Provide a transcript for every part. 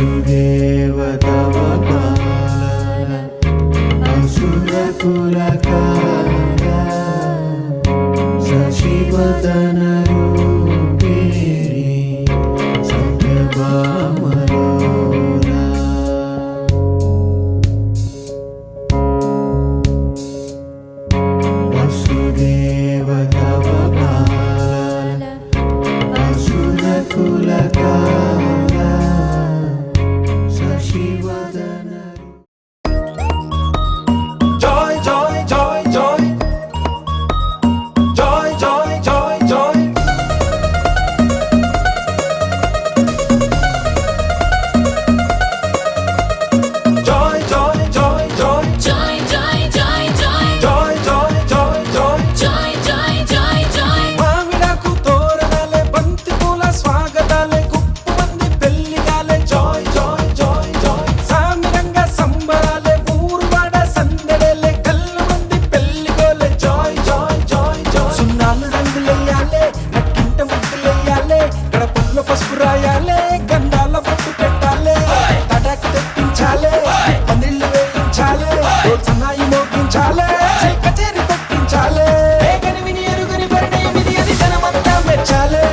వసుదేవ తవ పాలన అసురకుల కాల శశివదన రూపిణి సత్యభామలోలా వసుదేవ తవ పాలన అసురకుల కాల Sasivadana Joy, joy, joy, joy. Joy, joy, joy, joy. Joy, joy, joy, joy. Joy, joy, joy, joy. Joy, joy, joy, joy. Joy, joy, joy, joy. మామిడాకు తోరణాలే బంతి పూల స్వాగతాలే గుప్పమంది పెళ్లిగాలే జాయ్ జాయ్ జాయ్ జాయ్ సామిరంగా సంబరాలే ఊరువాడ సందడేలే కళ్ళు మంది పెళ్లిగోలే జాయ్ జాయ్ జాయ్ జాయ్ సున్నాలు రంగులెయ్యాలే నక్కింట ముద్దులెయ్యాలే గడపల్లో పసుపు రాయాలే గంధాల బొట్టు పెట్టాలే తడాకి తెప్పించాలే పందిళ్ళు వేయించాలే సన్నాయి మోగించాలే కచేరి పెట్టించాలే కనివిని ఎరుగని పరిణయమిది అది జనమంతా మెచ్చాలే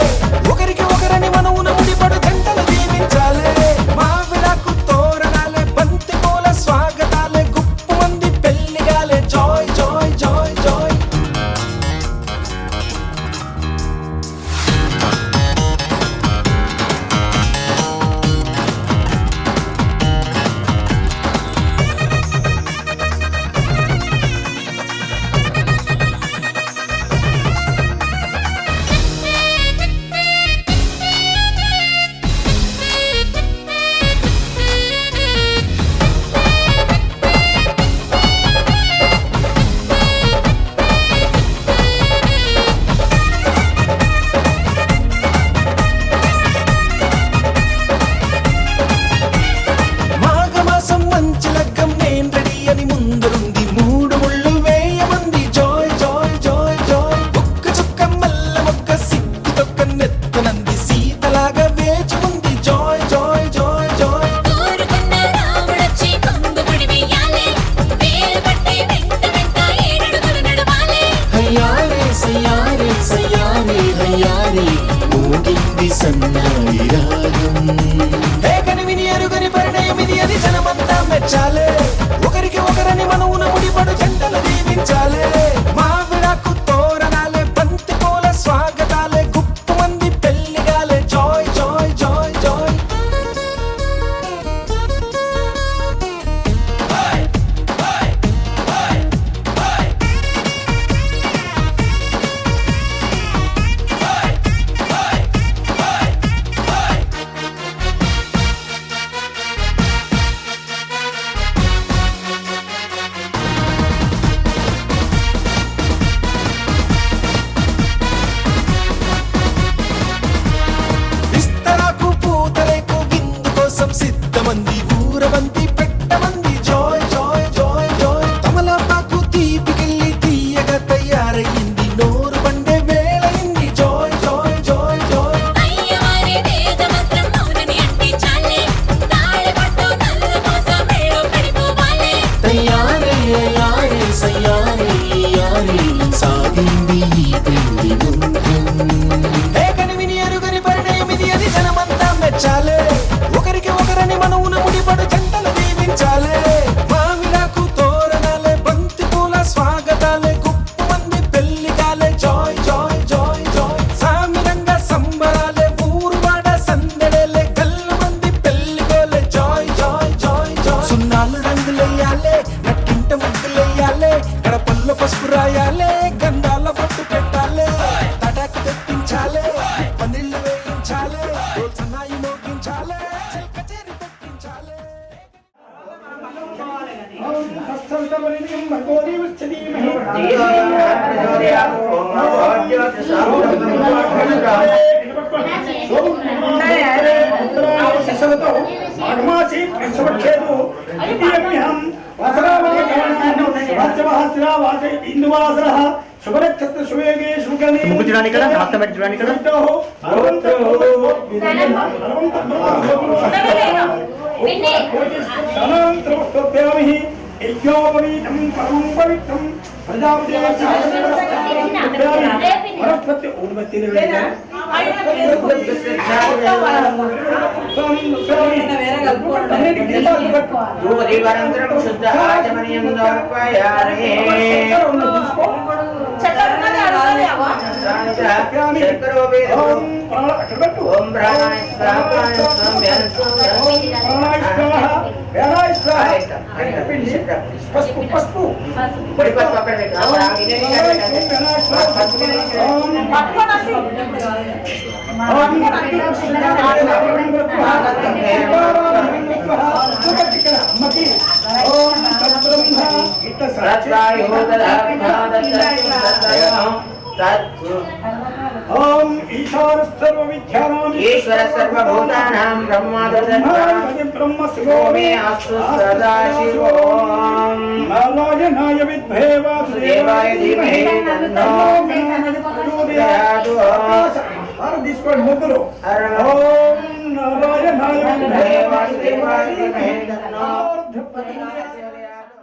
ఒకరికి ఒకరని మనవున ముడిపడు గంటలు దీవించాలే మావిడాకు తోరణాలే బంతి పూల స్వాగతాలే గుప్పు మంది పెళ్లిగాలే జాయ్ జాయ్ జాయ్ జాయ్ మాఘమాసం మంచి లగ్గం నేను రెడీ అని ముందరుంది మూడు ముళ్ళు వేయమంది జాయ్ జాయ్ జాయ్ జాయ్ ఒక్క చుక్క మల్ల మొక్క సిగ్గు తొక్క నెత్తనంది సీతలాగా వేచి ఉంది జాయ్ జాయ్ జాయ్ జాయ్ కోరుకున్న రాముడొచ్చి కొంగు ముడి వెయ్యాలే వేలు పట్టి వెంట వెంట ఏడడుగులు నడవాలే హయ్యారే సయ్యారే సయ్యారే హయ్యారే మోగింది సన్నాయి రాగం కనివిని ఎరుగని పరిణయమిది అది జనమంతా మెచ్చాలే ఒకరికి ఒకరని మనవున ముడిపడు జంటలు దీవించాలే మావిడాకు తోరణాలే బంతి పూల స్వాగతాలే గుప్పు మంది పెళ్లిగాలే జాయ్ జాయ్ జాయ్ జాయ్ విస్తరాకు పూతరేకు విందు కోసం సిద్ధమంది ఊరవంతి పెట్టమంది జాయ్ జాయ్ జాయ్ జాయ్ తమలపాకు తీపికెళ్ళి తీయగా తయారయ్యింది నోరు పండే వేళయింది జాయ్ జాయ్ జాయ్ జాయ్ అయ్యవారి వేద మంత్రం మౌనని అంటించాలే తాళి పట్టు నల్ల మోస మెళ్ళో పడిపోవాలే తయ్యారే అయ్యారే సయ్యారే యారే సాగింది ఈ పెళ్లి గుండ్రం కనివిని ఎరుగని పరిణయమిది అది జనమంతా మెచ్చాలే ఒకరికి ఒకరని మనవున ముడిపడు జంటలు దీవించాలే మావిడాకు తోరణాలే బంతి పూల స్వాగతాలే గుప్పు మంది పెళ్లిగాలే జాయ్ జాయ్ జాయ్ జాయ్ సామిరంగా సంబరాలే ఊరువాడ సందడేలే కళ్ళు మంది పెళ్లిగోలే జాయ్ జాయ్ జాయ్ జాయ్ సున్నాలు రంగులెయ్యాలే నక్కింట ముగ్గులెయ్యాలే గడపల్లో పసుపు రాయాలే గంధాల బొట్టు పెట్టాలే తటాకు తెప్పించాలే పందిళ్ళు వేయించాలే సన్నాయి మోగించాలే కచేరి పెట్టించాలే ముగ్గు చూడండి ఇక్కడ మొత్తం పెట్టి చూడండి ఇక్కడ సనాంతరవస్తోభ్యామి యజ్ఞోపవీతం పరమం పవిత్రం ప్రజాపతి ఉన్మతి శుద్ధ ఆచమనీయం సమర్పయామి. ఓం ప్రాణాయ స్వాహాయ స్వామ్యాయ పసుపు పసుపు పొడి పసుపు అక్కడ పెట్టు. ఓం ఈశ్వర సర్వ విద్యానాం ఈశ్వర సర్వభూతానాం బ్రహ్మ శివోమే అస్తు సదాశివోం నారాయణాయ విద్మహే వాసుదేవాయ ధీమహి తన్నో ప్రచోదయాత్. తీసుకోండి ముగ్గురు. ఓం నారాయణాయ విద్మహే వాసుదేవాయ ధీమహి తన్నో ప్రచోదయాత్.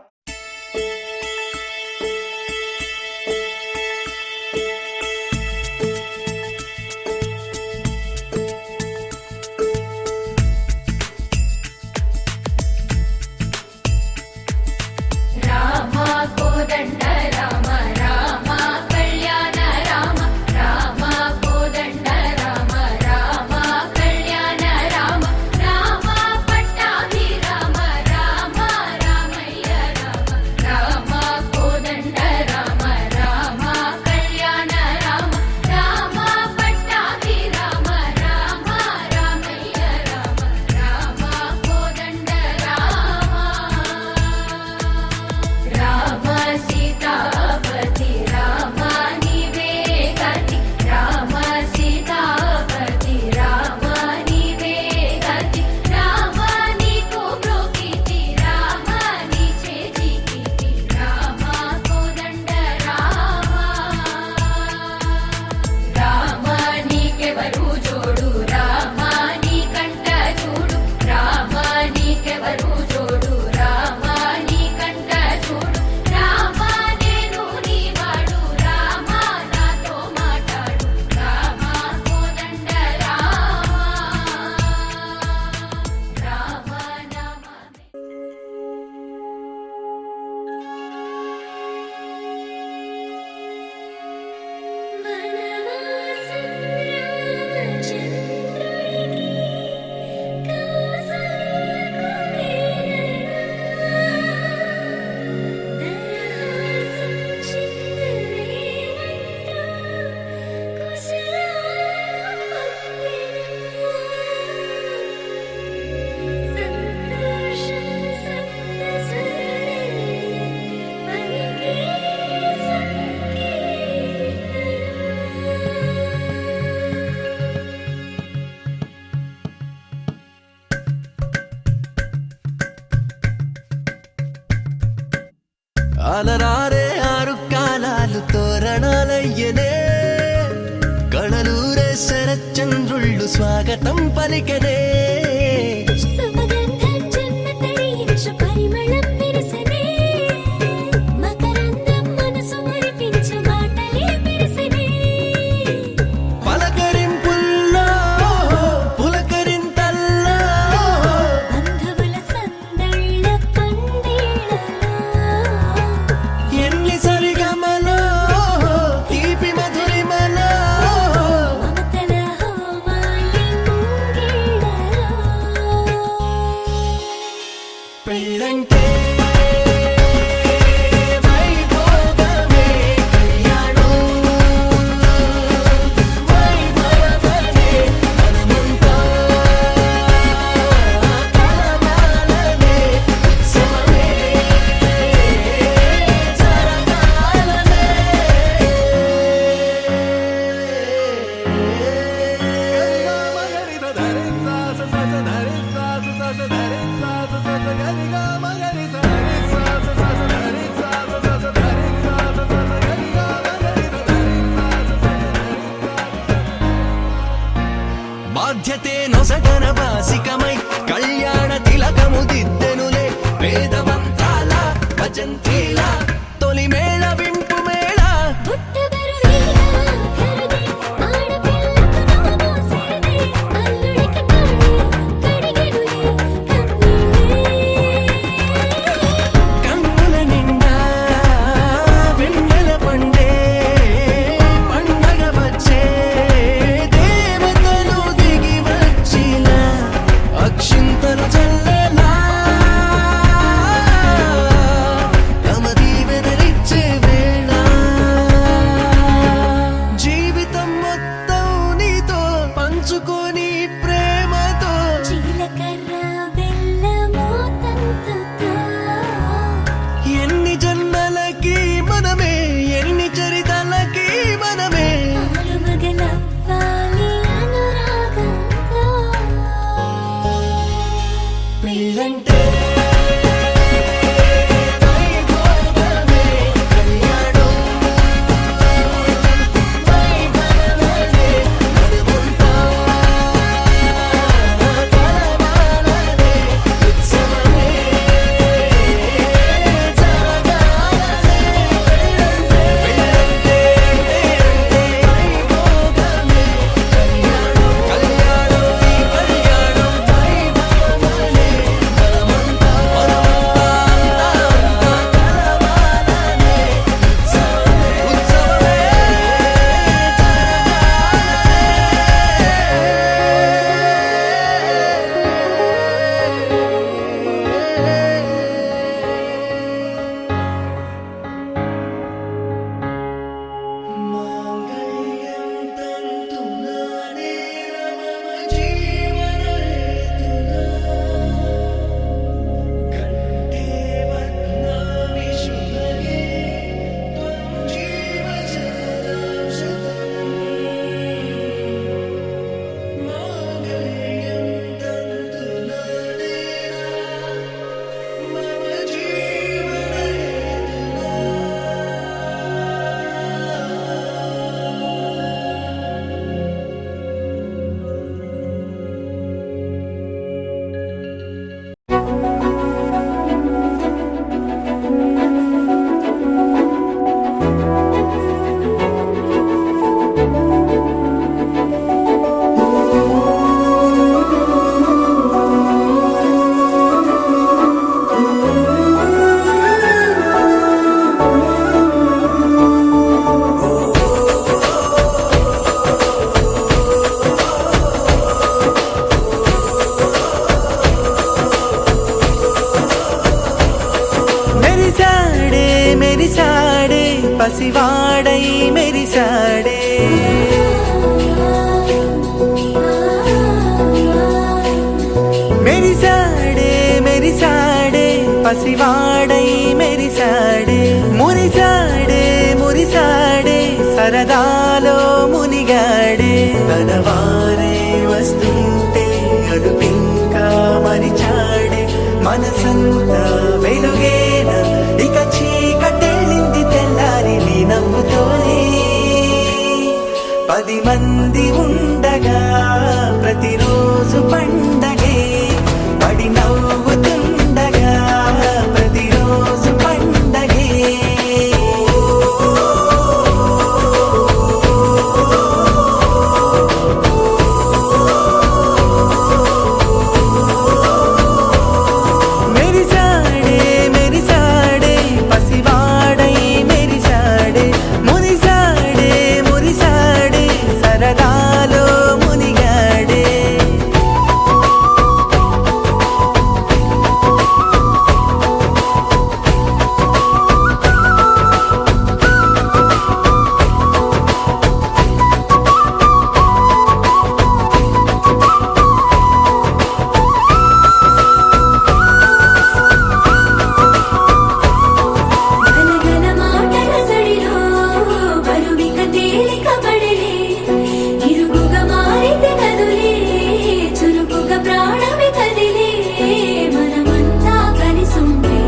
అలరారే ఆరు కాలాలు తోరణాలయ్యనే కళలూరే శరచంద్రుళ్ళు స్వాగతం పలికనే పెళ్ళంటే వైభోగమే కళ్యాణం వైభవమే నడుముంటా కలవాలనే ఉత్సవమే జరగాలనే పెళ్ళంటే వైభోగమే కళ్యాణం కళ్యాణం ఈ కళ్యాణం వైభవమే మనమంతా కలవాలనే ఉత్సవమే మాంగళ్యం తంతునానే రమమ జీవనహేతునా కంఠే బధ్నామి శుభగే త్వం జీవ సదాం శతం మాంగళ్యం తంతునానే రమమ మెరిసాడే మెరిసాడే పసివాడై మెరిసాడే మెరిసాడే మెరిసాడే పసివాడై మెరిసాడే మురిసాడే మురిసాడే సరదాలో మునిగాడే తనవారే వస్తుంటే అడుపింకా మరిచాడే మనసంతా వెలుగేన ఇక చీకటెళ్ళింది తెల్లారి నీ నవ్వుతోనే 10 మంది ఉండగా ప్రతిరోజు పండగే పడి నవ్వుతుండగా ప్రతిరోజు పండగే మెరిసాడే మెరిసాడే పసివాడై మెరిసాడే మురిసాడే మురిసాడే సరదాలో మునిగాడే గలగల మాటల సడిలో బరువిక తేలిక పడలే ఇరుకుగా మారితే కదులే చురుకుగా ప్రాణమి కదిలే మనమంతా కలిసుంటే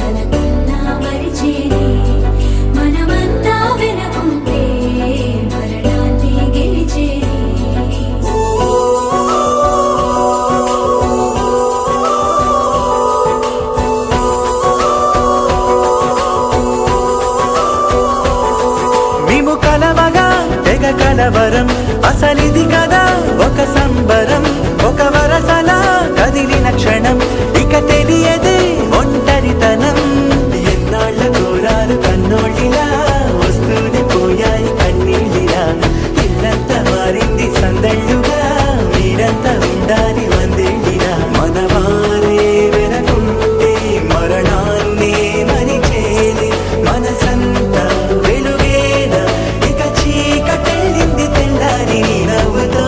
కలకన్నా మరిచేనే మనమంతా వెనకుంటే మరణాన్ని గెలిచేనే మేము కలవగా తెగ కలవరం అసలిది కదా ఒక సంబరం ఒక వరసలా కదిలిన క్షణం ఇక తెలియదే ఒంటరితనం ఎన్నాళ్ళ కోరాలు కన్నోళ్ళిలా వస్తూనే పోయాయి కన్నీళ్ళిలా ఇల్లంతా మారింది సందళ్ళుగా మీరంతా ఉండాలి వందేళ్ళిలా మనవారే వెనకుంటే మరణాన్నే మరిచేది మనసంతా వెలుగేనా ఇక చీకటెళ్ళింది తెల్లారి నీ నవ్వుతో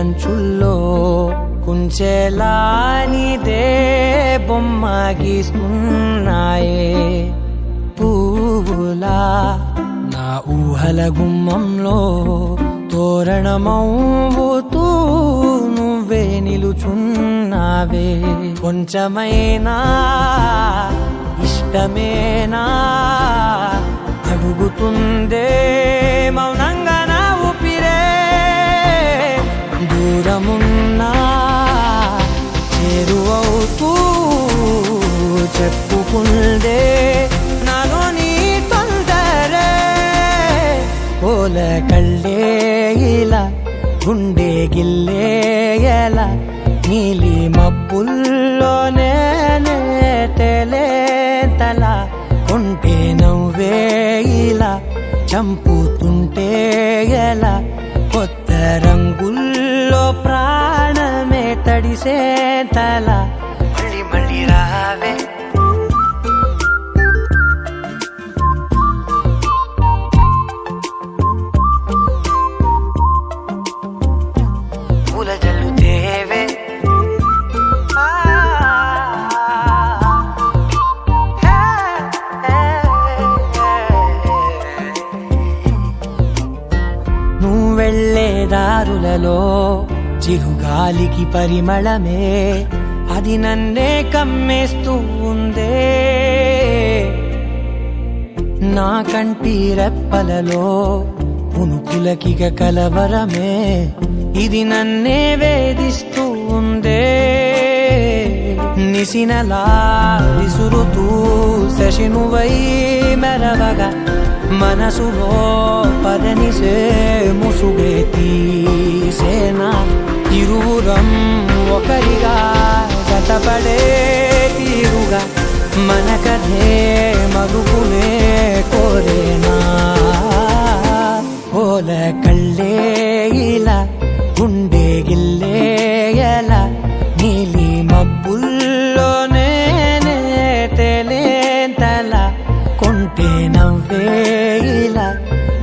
అంచుల్లో కుంచెలా నీదే బొమ్మ గీస్తున్నాయే పువ్వులా నా ఊహల గుమ్మంలో తోరణమవుతూ నువ్వే నిలుచున్నావే కొంచెమైనా ఇష్టమేనా అడుగుతుందే మౌనంగా నా ఊపిరే దూరమున్నా చేరువవుతూ చెప్పుకుందే నాలో నీ తొందరే పోల కళ్ళే ఇలా గుండె గిల్లే ఎలా నీలి మబ్బుల్లోనే తల కొంటే నవ్వే ఇలా చంపుతుంటే ఎలా కొత్త రంగుల్లో ప్రాణమే తడిసే తల మళ్ళీ మళ్ళీ రావే పూల జల్లుతేవే నువ్వెళ్ళే దారులలో చిరుగాలికి పరిమళమే అది నన్నే కమ్మేస్తూ ఉందే నా కంటి రెప్పలలో పునుకులకిగ కలవరమే ఇది నన్నే వేధిస్తూ ఉందే నిసినలా విసురుతూ శశినువై మెరవగా మనసులో పదనిసే ముసుగే తీసేనా ఇరువురం ఒకరిగా జతపడే తీరుగా మన కథే మరుగునే కోరేనా ఓల కళ్ళే ఇలా గుండె గిల్లే ఎలా నీలి మబ్బుల్లోనే తేలేంతల కొంటే నవ్వే ఇలా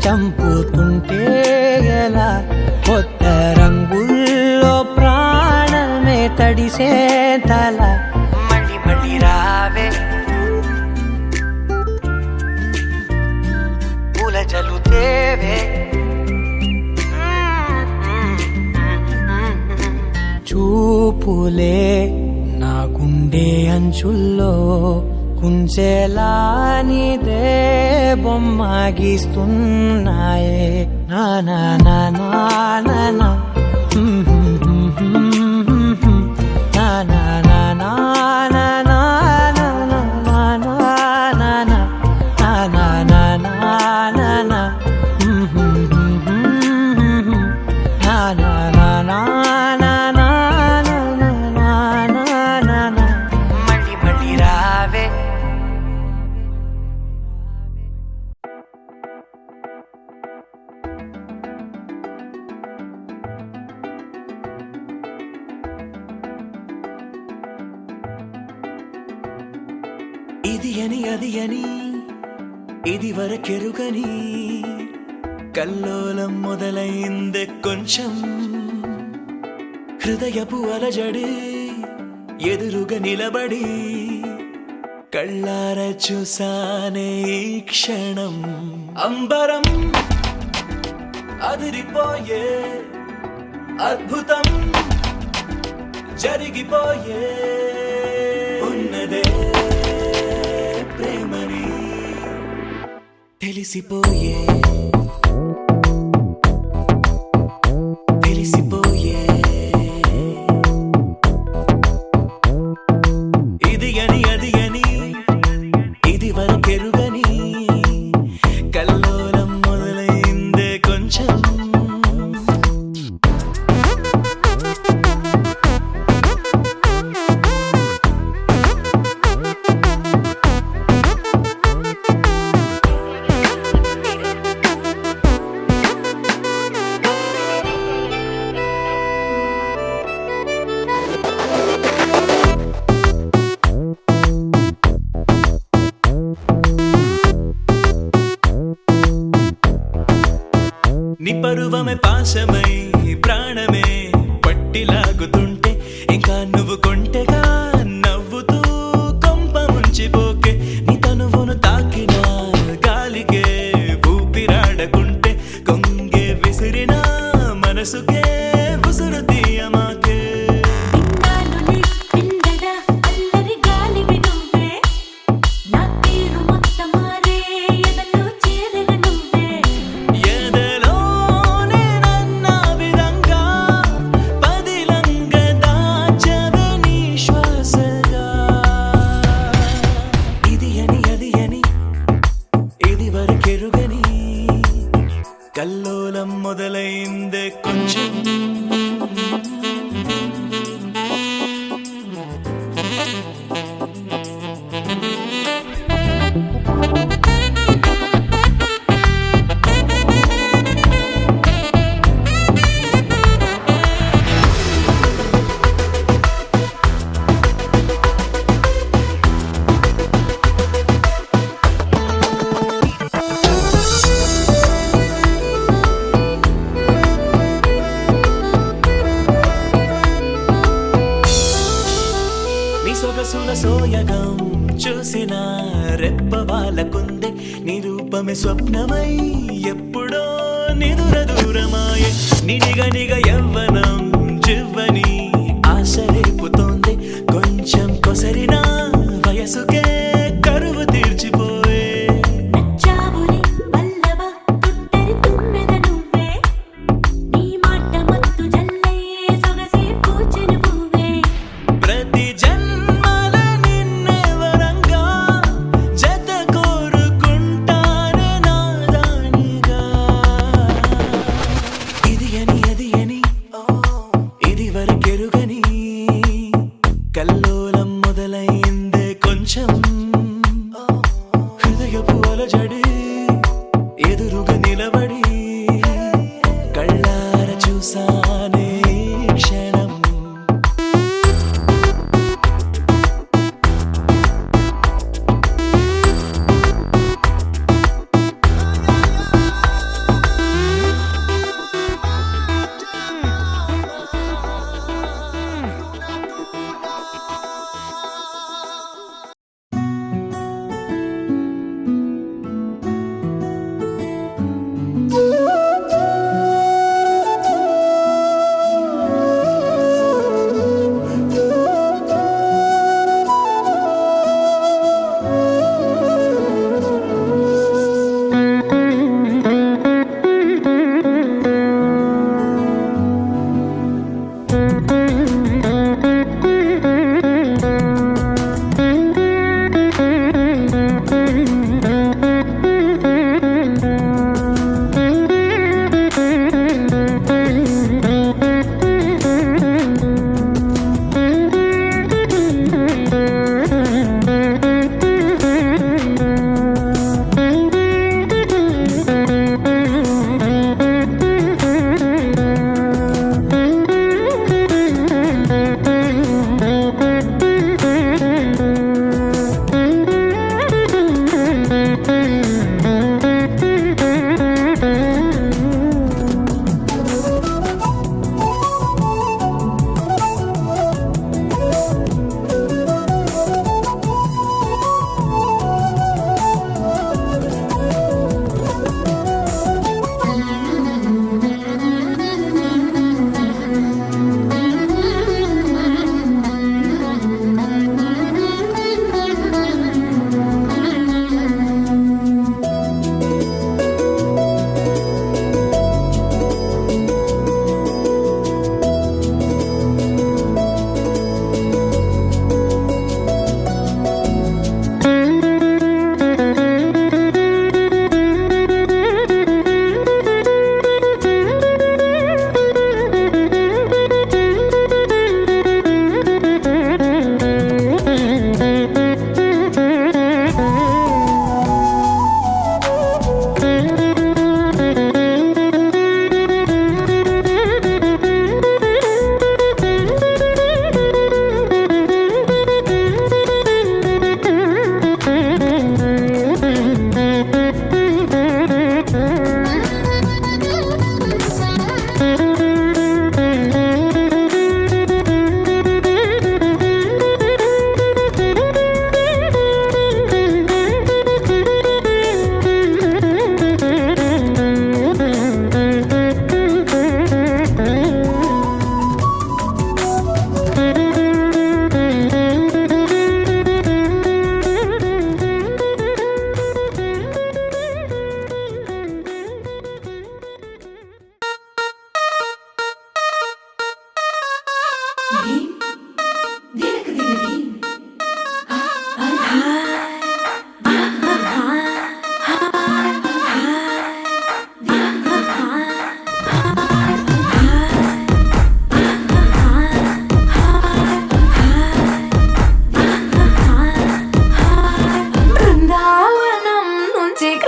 చంపుతుంటే ఎలా కొత్త రంగుల్లో ప్రాణమే తడిసే తల మళ్ళీ మళ్ళీ రావే పూల జల్లుతేవే చూపులే నా గుండె అంచుల్లో కుంచెలా నీదే బొమ్మ గీస్తున్నాయే నా నా నా నా నా నా నా నా నా నా నా నా మళ్ళీ మళ్ళీ రావే ఇది అని అది అని ఇది వరకెరుగని కల్లోలం మొదలైందే కొంచెం హృదయపు అలజడి ఎదురుగా నిలబడి కళ్ళార చూసానే ఈ క్షణం అంబరం అదిరిపోయే అద్భుతం జరిగిపోయే ఉన్నదే ప్రేమని తెలిసిపోయే తెలిసిపోయే ఇది అని అది అని ఇది వరకెరుగని కల్లోలం మొదలైందే కొంచెం నీ పరువమే పాశమై ప్రాణమే పట్టి లాగుతుంటే ఇంకా నువ్వు కొంటెగా నవ్వుతూ కొంప ముంచిపోకే నీ తనువును తాకిన గాలికే ఊపిరాడకుంటే కొంగే విసిరిన మనసుకే ఉసురు తీయమాకే పిండాలుని పిండగా అల్లరి గాలివి నువ్వే నా తీరు మొత్తం మారే ఎదలో చేరిన నువ్వే ఎదలోనే నన్న విధంగా పదిలంగా దాచవే నీ శ్వాసగా ఇది అని అది అని ఇది వరకెరుగని కల్లోలం మొదలైందే కొంచెం నీ సొగసుల సోయగం చూసిన రెప్ప వాళ్ళకుందే నీ రూపమే స్వప్నమై ఎప్పుడో నిదుర దూరమాయే నినిగ నిగ యవ్వనం జివ్వని ఆశ రేపుతోంది కొంచెం కొసరిన వయసుకే కరువు తీర్చిపోయే నచ్చావులే వల్లవ తుట్టరి తుమ్మెద నువ్వే నీ మాట మత్తు జల్లయ్యే సొగసే పూచెను పువ్వే ప్రతి జన్మల నిన్నే వరంగా జత కోరుకుంటానే నాదానిగా ఇది అని అది అని ఇది వరకెరుగని కల్లోలం మొదలైందే కొంచెం హృదయపు అలజడి ఎదురుగా నిలబడి కళ్ళార చూసానే ఈ క్షణం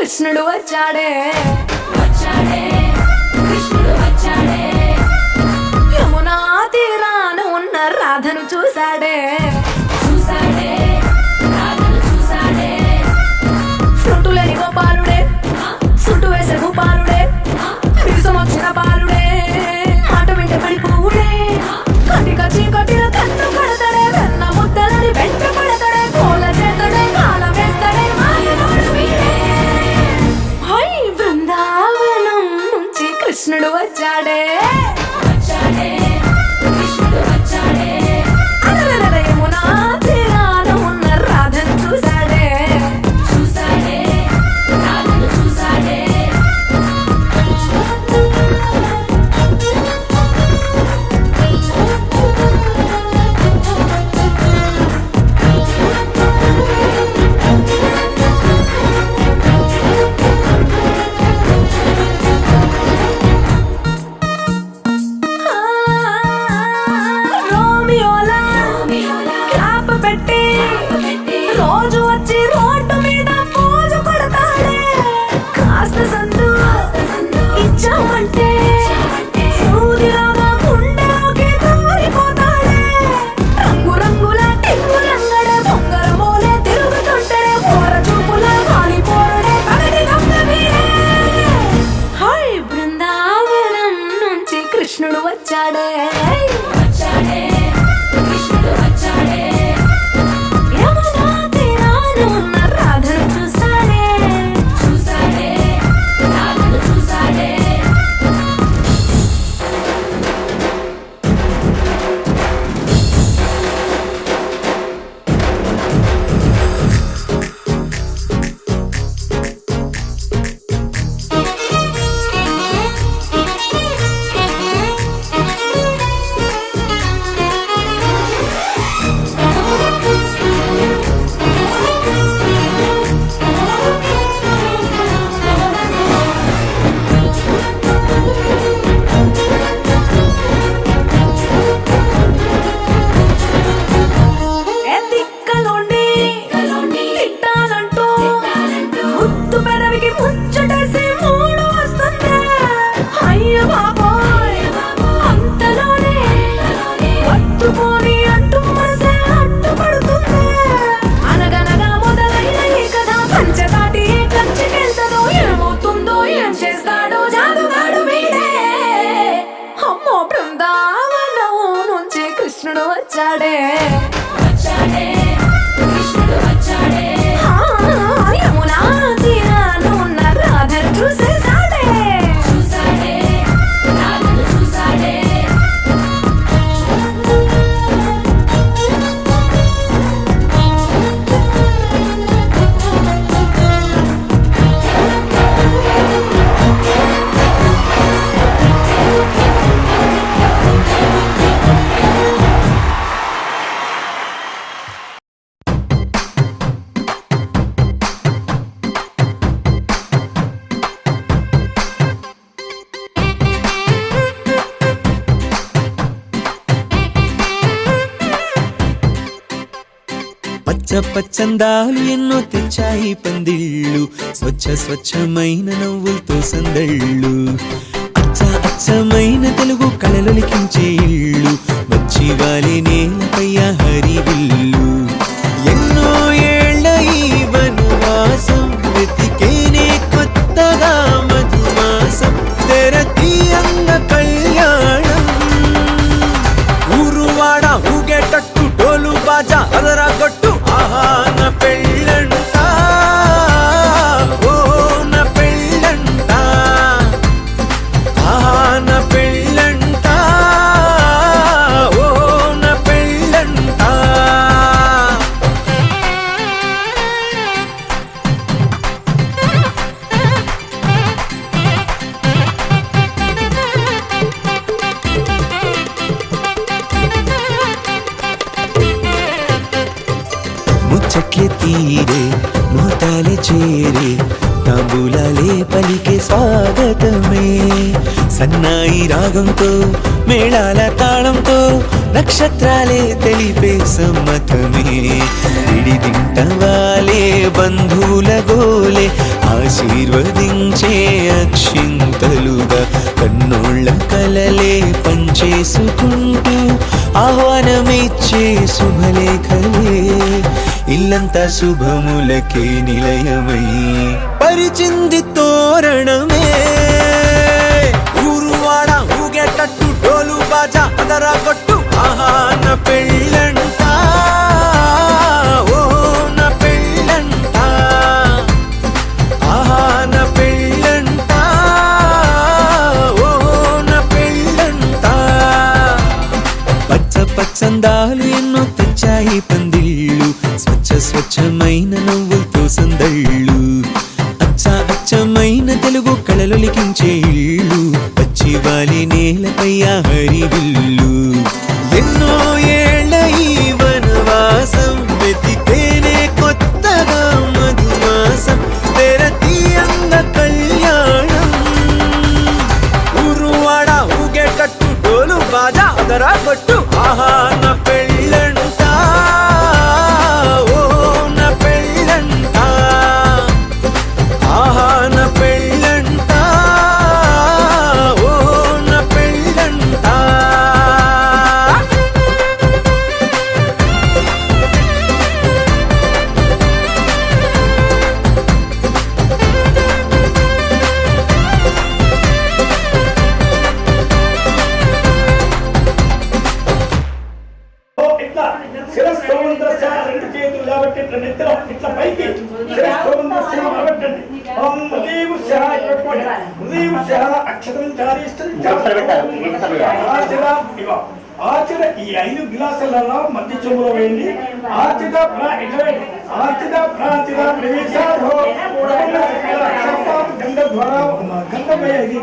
కృష్ణుడు వచ్చాడే వచ్చాడే కృష్ణుడు వచ్చాడే యమునా తీరాన ఉన్న రాధను చూశాడే చూశాడే రాధను చూశాడే ఫ్రూటులేని గోపాలుడే సుట్టు వేసే భూపాలుడే మీసం వచ్చిన పాలుడే మాట వింటే పడిపోవుడే కటిక చీకటిన కన్ను కడతాడే వెన్న ముద్దలని వెంట పడతాడే కోల చేతడే కాల వేస్తాడే మాయనోడు వీడే హై బృందావనం నుంచి కృష్ణుడు వచ్చాడే వచ్చాడే కృష్ణుడు వచ్చాడే అలలల యమునా తీరాన ఉన్న రాధను చూశాడే చూశాడే రాధను చూశాడే రోమియోలా క్లాప్ పెట్టి రోజు వచ్చి రోడ్డు మీద పోజు కొడతాడే కాస్త సందు ఇచ్చామంటే సూదిలాగా గుండెలోకి దూరిపోతాడే రంగు రంగుల టింగులంగడే బొంగరమోలే తిరుగుతుంటాడే పోర చూపుల వాలిపోరడే పగటి దొంగ వీడే హై బృందావనం నుంచి కృష్ణుడు వచ్చాడే వచ్చాడే కృష్ణుడు వచ్చాడే యమునా తీరాన ఉన్న రాధను చూశాడే చూశాడే రాధను చూశాడే ఎత్తిక్కలోండి తిట్టాలంటూ ముద్దు పెదవికి ముచ్చటేసి మూడు వస్తుంది అయ్య బాబోయ్ అంతలోనే పట్టుకొని అంటూ మనసే అడ్డుపడుతుంది అనగనగా మొదలైన ఈ కథ పంచదాటి ఏ కంచికెళ్తదో ఏమవుతుందో ఏం చేస్తాడో జాదుగాడు వీడే అమ్మో బృందావనం నుంచి కృష్ణుడు వచ్చాడే వచ్చాడే కృష్ణుడు వచ్చాడే యమునా తీరాన ఉన్న రాధను చూసేశాడే చూశాడే రాధను చూశాడే పచ్చ పచ్చందాలు ఎన్నో తెచ్చాయి పందిళ్ళు స్వచ్ఛమైన నవ్వులతో సందళ్ళు అచ్చమైన తెలుగు కళలొలికించే ఇళ్ళు వచ్చి వాలి నేలపై హరివిల్లు ఎన్నో ఏళ్ల ఈ వనవాసం వెతికేనే కొత్తగా మధుమాసం తెరతీయంగ కళ్యాణం ఊరువాడ ఊగేటట్టు డోలు బాజా అదరా కొట్టు ఆహా నా పెళ్ళంట ఓ నా పెళ్ళంట ఆహా నా పెళ్ళంట ఓ నా పెళ్ళంట ముచ్చట్లే తీరే మోతాలే చేరే తాంబూలాలే పలికే స్వాగతమే సన్నాయి రాగంతో మేళాల తాళంతో నక్షత్రాలే తెలిపే సమ్మతమే విడిదింట వాలే బంధువుల గోలే ఆశీర్వదించే అక్షింతలుగా కన్నోళ్ళ కలలే పంచేసుకుంటూ ఆహ్వానమిచ్చే శుభలేఖలే ఇల్లంతా శుభములకే నిలయమై పరిచింది తోరణమే ఊరువాడ ఊగేటట్టు డోలు బాజా అదరా కొట్టు ఆహా నా పెళ్ళంట ఓ నా పెళ్ళంట ఆహా నా పెళ్ళంట ఓ నా పెళ్ళంట పచ్చ పచ్చందాలు ఎన్నో తెచ్చాయి పందిళ్ళు స్వచ్ఛమైన నవ్వులతో సందళ్ళు అచ్చమైన తెలుగు కళలు లిఖించే ఇళ్ళు పచ్చి వాలి నేలపై హరివిల్లు ఎన్నో ఏళ్ళ ఈ వనవాసం వెతికేనే కొత్తగా మధుమాసం తెరతి అంద కళ్యాణం ఊరువాడ ఊగేటట్టు డోలు బాజా అదరా కొట్టు ఆహా నా పెళ్ళంట ఓ నా పెళ్ళంట ఆహా నా పెళ్ళంట ఓ నా పెళ్ళంట ఇట్లా శిరస్సు రెండు చేతులు కాబట్టి ఇట్లా నెత్తలో ఇట్లా పైకి శిరస్సు పెట్టండి అక్షరం ఆచర ఈ 5 గ్లాసులలో మధ్య చెంబులో వేయండి ఆచిత గంధ ద్వారా గంధమయ ఇది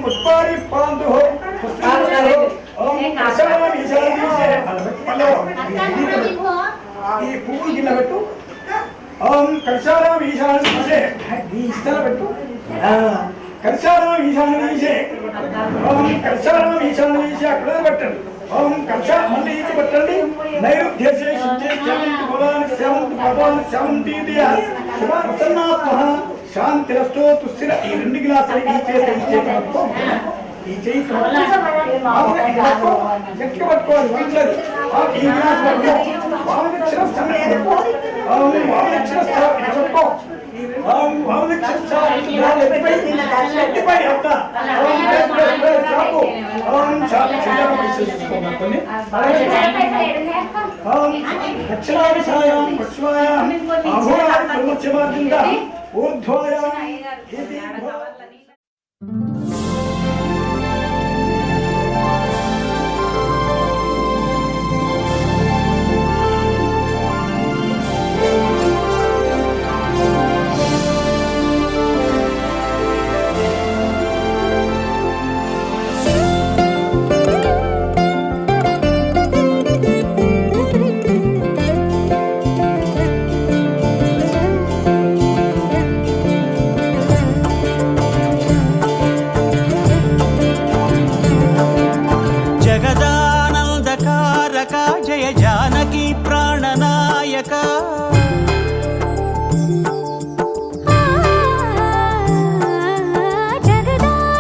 పుష్పారి పాండు ఈ పువ్వు గిన్నె పెట్టు కర్షారాం ఈశాన్యే ఇస్తల పెట్టు కర్షారాం ఈశాన్యే కర్షారాం ఈశాన్యే అక్కడ పెట్టండి కర్షా మళ్ళీ ఇది పెట్టండి నైరుధ్య శాంతిరస్తో తుస్థిర ఈ 2 గ్లాసులు ఈ చేయి గట్టిగా పట్టుకోవాలి వంటలేదు ఈ గ్లాస్ దక్షిణాభిషాయాం పశ్వాయాం ఊర్ధ్వాయాం జయ జానకి ప్రాణనాయక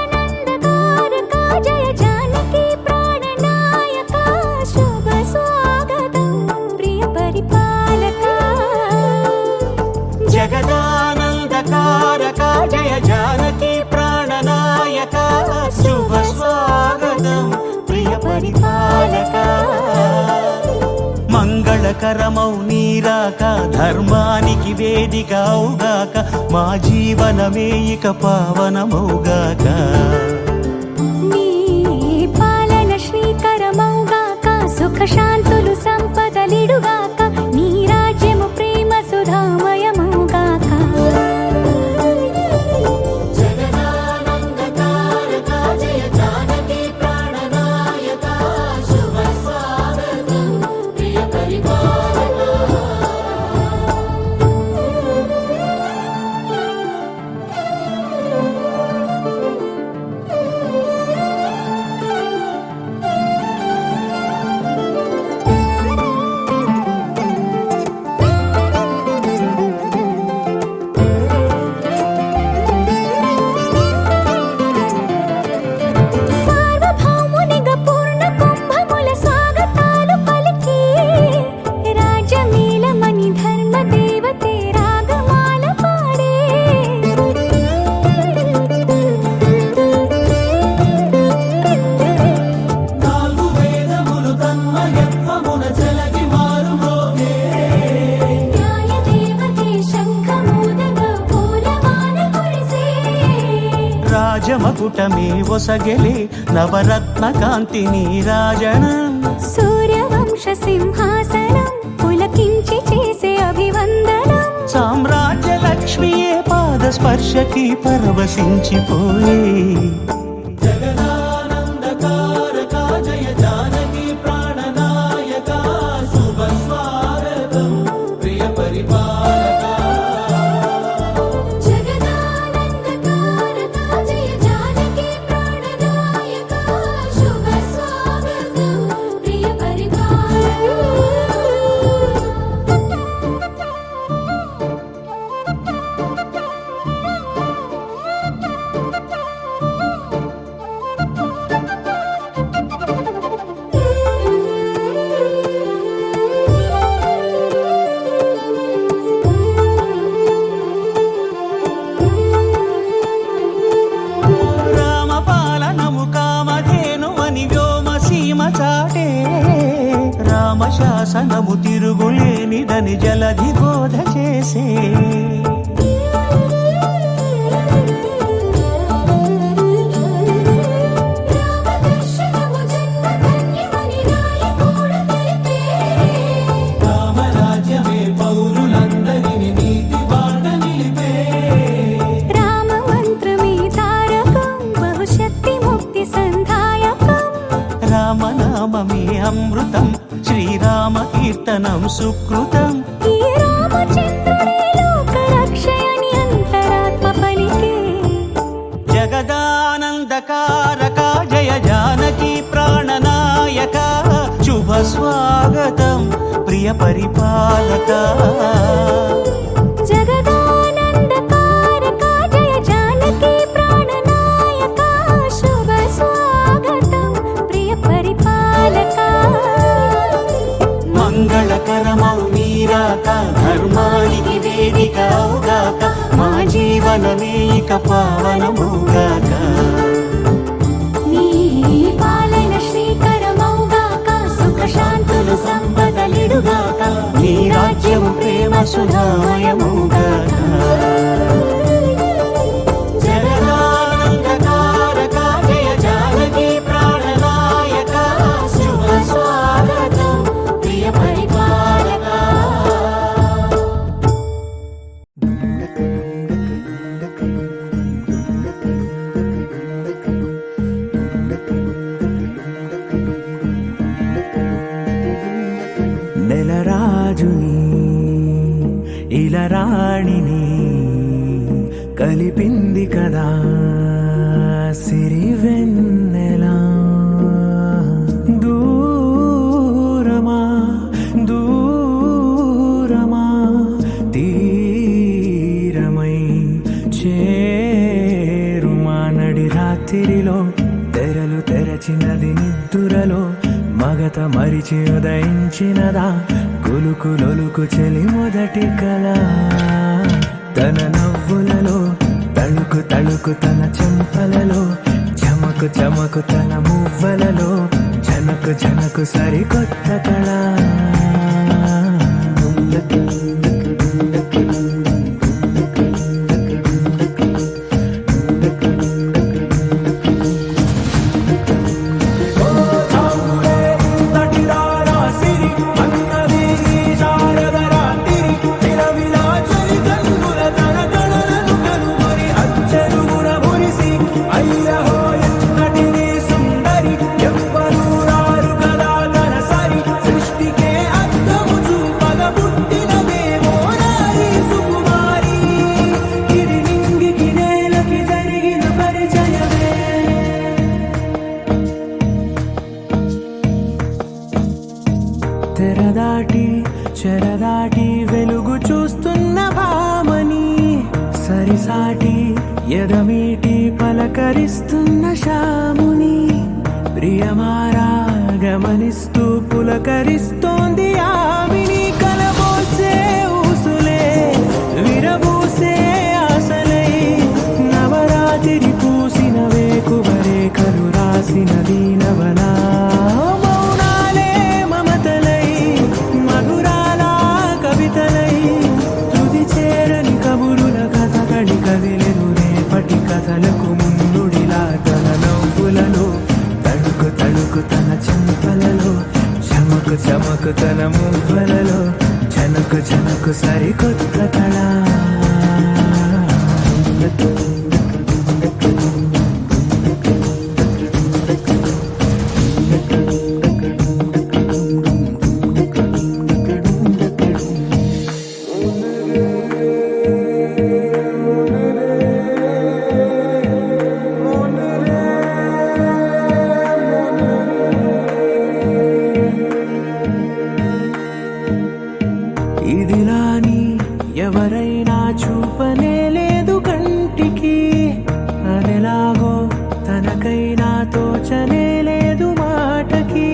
జగదానందకారక జయ జానకి ప్రాణనాయక శుభ స్వాగతం ప్రియ పరిపాలక జగదానందకారక జయ జానకి ప్రాణనాయక శుభ స్వాగతం ప్రియ పరిపాలక మంగళకరమౌ నీరాక ధర్మానికి వేదిక అవుగాక మా జీవనమే ఇక పావనమౌగాక నీ పాలన శ్రీకరమౌగాక సుఖ శాంతులు సంపదలిడుగాక నీ రాజ్యము ప్రేమ సుధామయమౌగాక రాజమకుటమే ఒసగెలే నవరత్న కాంతి నీరాజనం సూర్యవంశ సింహాసనం పులకించి చేసే అభివందనం సామ్రాజ్య లక్ష్మియే పాద స్పర్శకి పరవశించిపోయే జగదానందకారక జయ జానకి ప్రాణనాయక శుభ స్వాగతం ప్రియ పరిపాలక జగదానందకారక జయ జానకి ప్రాణనాయక శుభ స్వాగతం ప్రియ రామపాలనము కామధేనువని వ్యోమ సీమ చాటే రామశాసనము తిరుగులేనిదని జలధి బోధ చేసే రామదర్శనము జన్మధన్యమని రాయకూడ తెలిపే రామరాజ్యమే పౌరులందరిని నీతి బాట నిలిపే రామ మంత్రమే తారకం బహుశక్తి ముక్తి సంధాయకం రామనామమే అమృతం శ్రీరామ కీర్తనం సుకృతం ఈ రామచంద్రుడే లోక రక్షయని అంతరాత్మ పలికే జగదానందకారక జయ జానకి ప్రాణనాయక శుభ స్వాగతం ప్రియ పరిపాలక జగదానందకారక జయ జానకి ప్రాణనాయక శుభ స్వాగతం ప్రియ పరిపాలక మంగళకరమౌ నీరాక ధర్మానికి వేదిక అవుగాక మా జీవనమే ఇక పావనమౌగాక నీ పాలన శ్రీకరమౌగాక సుఖ శాంతులు సంపదలిడుగాక నీ రాజ్యం ప్రేమ సుధామయమౌగాక జగదానందకారక జయ జానకి ప్రాణనాయక శుభ స్వాగతం ప్రియ పరిపాలక నెలరాజుని ఇలరాణిని కలిపింది కదా సిరివెన్నెలా దూరమా దూరమా తీరమై చేరుమా నడి రాత్రిలో తెరలు తెరచినది నిద్దురలో మగత మరిచి ఉదయించినదా కులుకు లొలుకు చెలి మొదటి కళ తన నవ్వులలో తళుకు తళుకు తన చెంపలలో చమకు చమకు తన మువ్వలలో జనకు జనకు సరికొత్త కళ తెరదాటి చెరదాటి వెలుగు చూస్తున్న భామని సరిసాటి ఎదమీటి పలకరిస్తున్న శాముని ప్రియమారా గమనిస్తూ పులకరిస్తోంది ఆవిని కలబోసే ఊసులే విరబూసే ఆశలై నవరాత్రి పూసిన వేకువరే కలు రాసిన దీనవనా మౌనాలే మమతలై మధురాల కవితలై తుది చేరని కబురుల కథ కడి కదిలెను రేపటి కథలకు ముందుడిలా చమకు తన మువ్వలలో చనకు చనకు సరికొత్త కళ ఇదిలాని ఎవరైనా చూపనే లేదు కంటికి అదెలాగో తనకైనా తోచనే లేదు మాటకి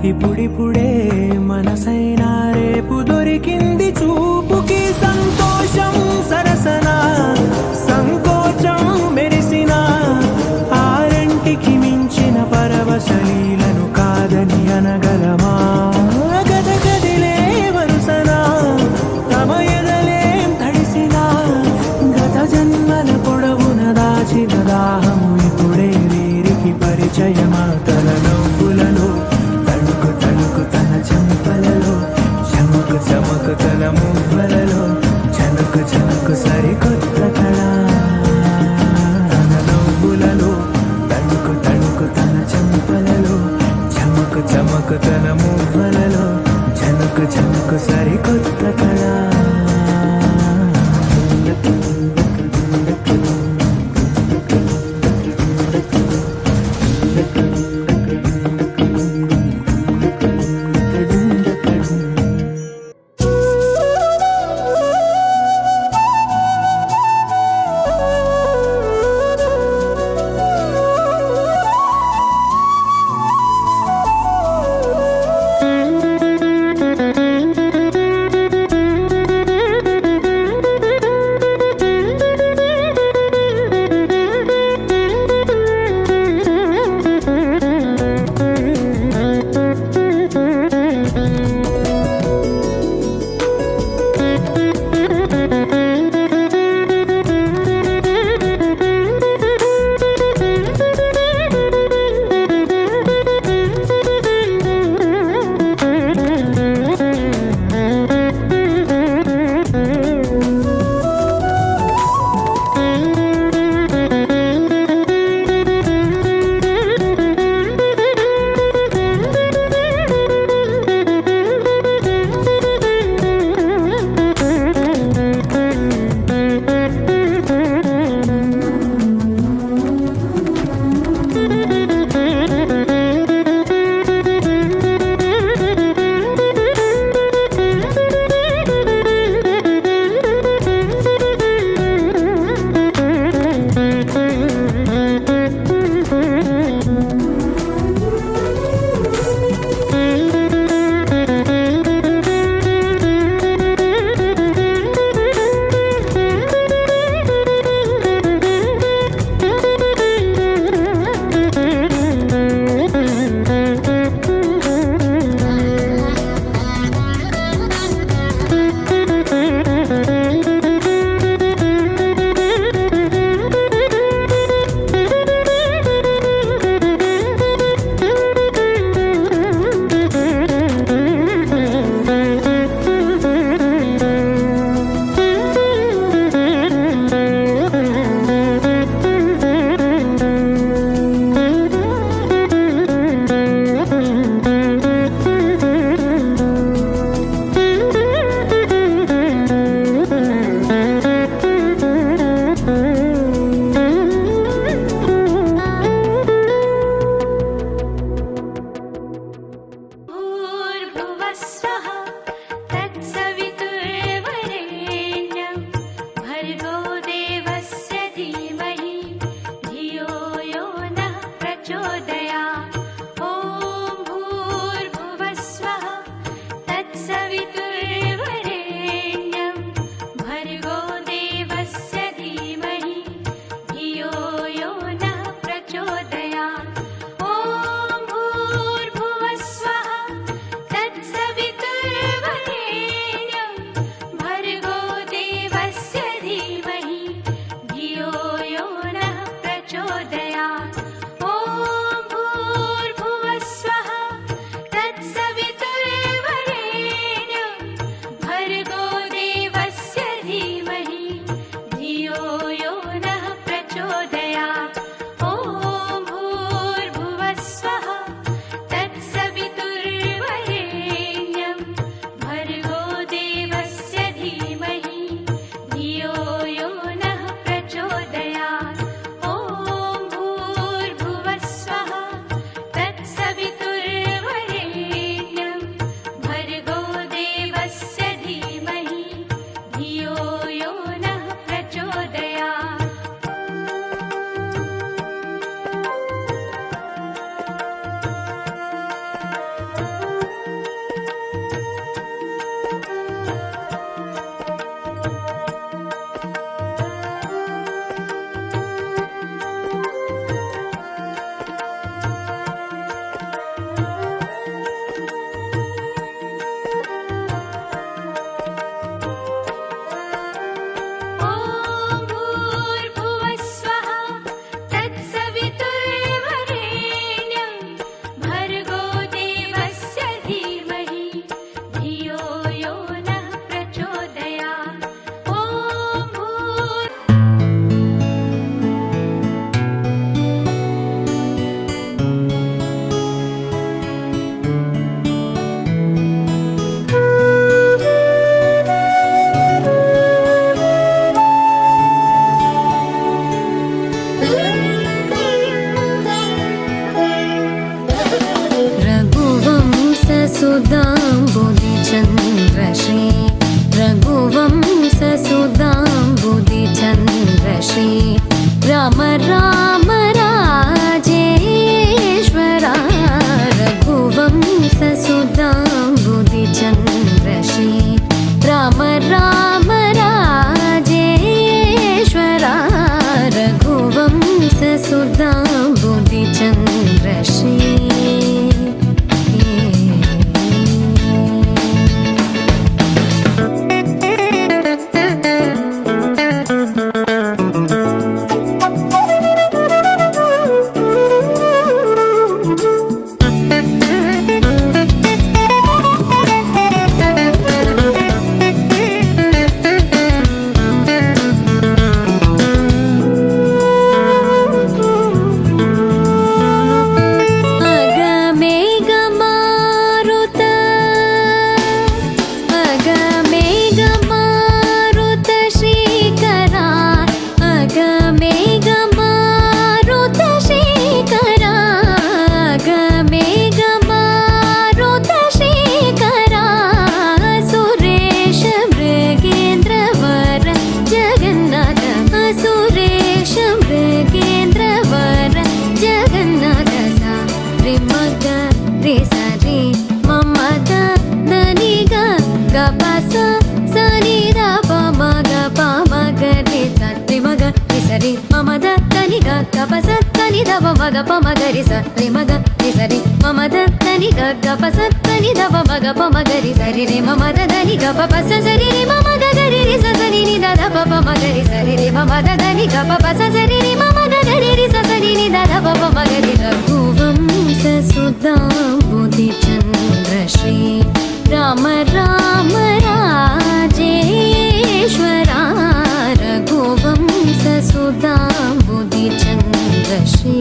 ఇప్పుడిప్పుడే మనసైనా రేపు దొరికింది చూపుకి సంతోషం సరసన సంకోచం మెరిసిన ఆరంటికి మించిన పరవశలీలను కాదని అనగలమా గద గదిలే వరుసనా తమ ఎదలేం తడిసినా గత జన్మల పొడవున దాచిన దాహము ఇప్పుడే వీరికి పరిచయమా తన నవ్వులలో తణుకు తణుకు తన చెంపలలో చమకు చమకు తన మువ్వలలో చనుకు చనుకు సరికొత్త కళ తన నవ్వులలో తణుకు తణుకు తన చెంపలలో చమకు చమకు తన మువ్వలలో చనుకు చనుకు సరికొత్త కళ ప మగరి స రి మగ రి సరి మమ దని గ గ ప స ని ద ప మగ ప మగరి సరి రి మమ దని గ ప ప స సరి రి మమ గ గరి రి స సని ని ద ద ప ప మగరి సరి రి మమ దని గ ప ప స సరి రి మమ గ గరి రి స సని ని ద ద ప ప మగరి రఘువంశ సుధాంబుధి చంద్ర శ్రీ రామ రామ రాజేశ్వరా రఘువంశ సుధాంబుధి చంద్ర శ్రీ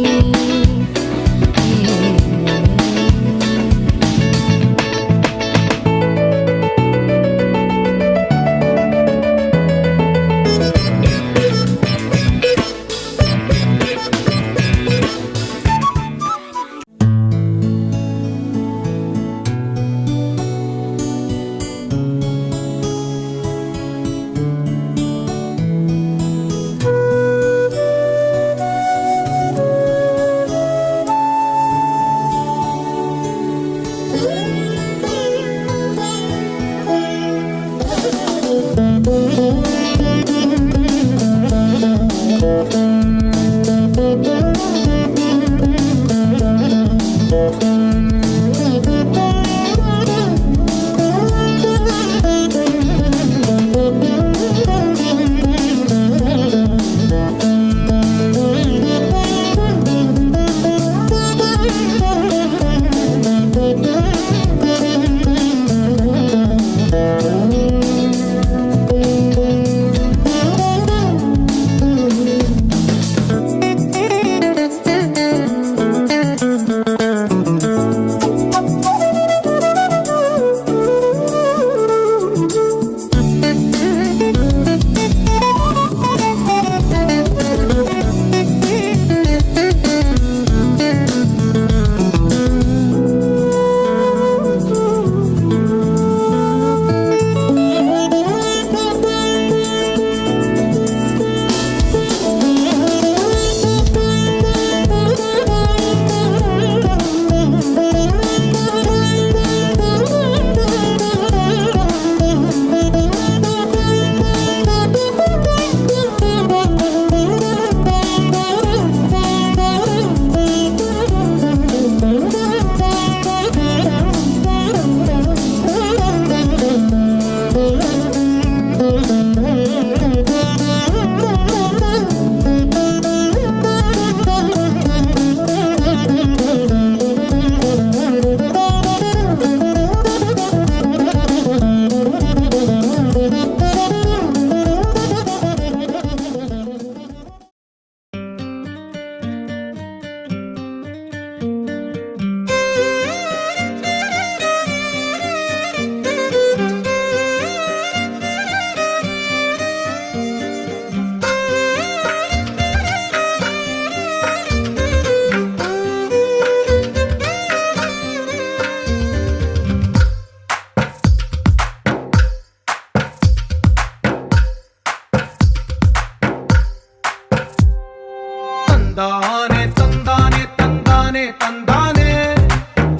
తందానే తందానే తందానే తందానే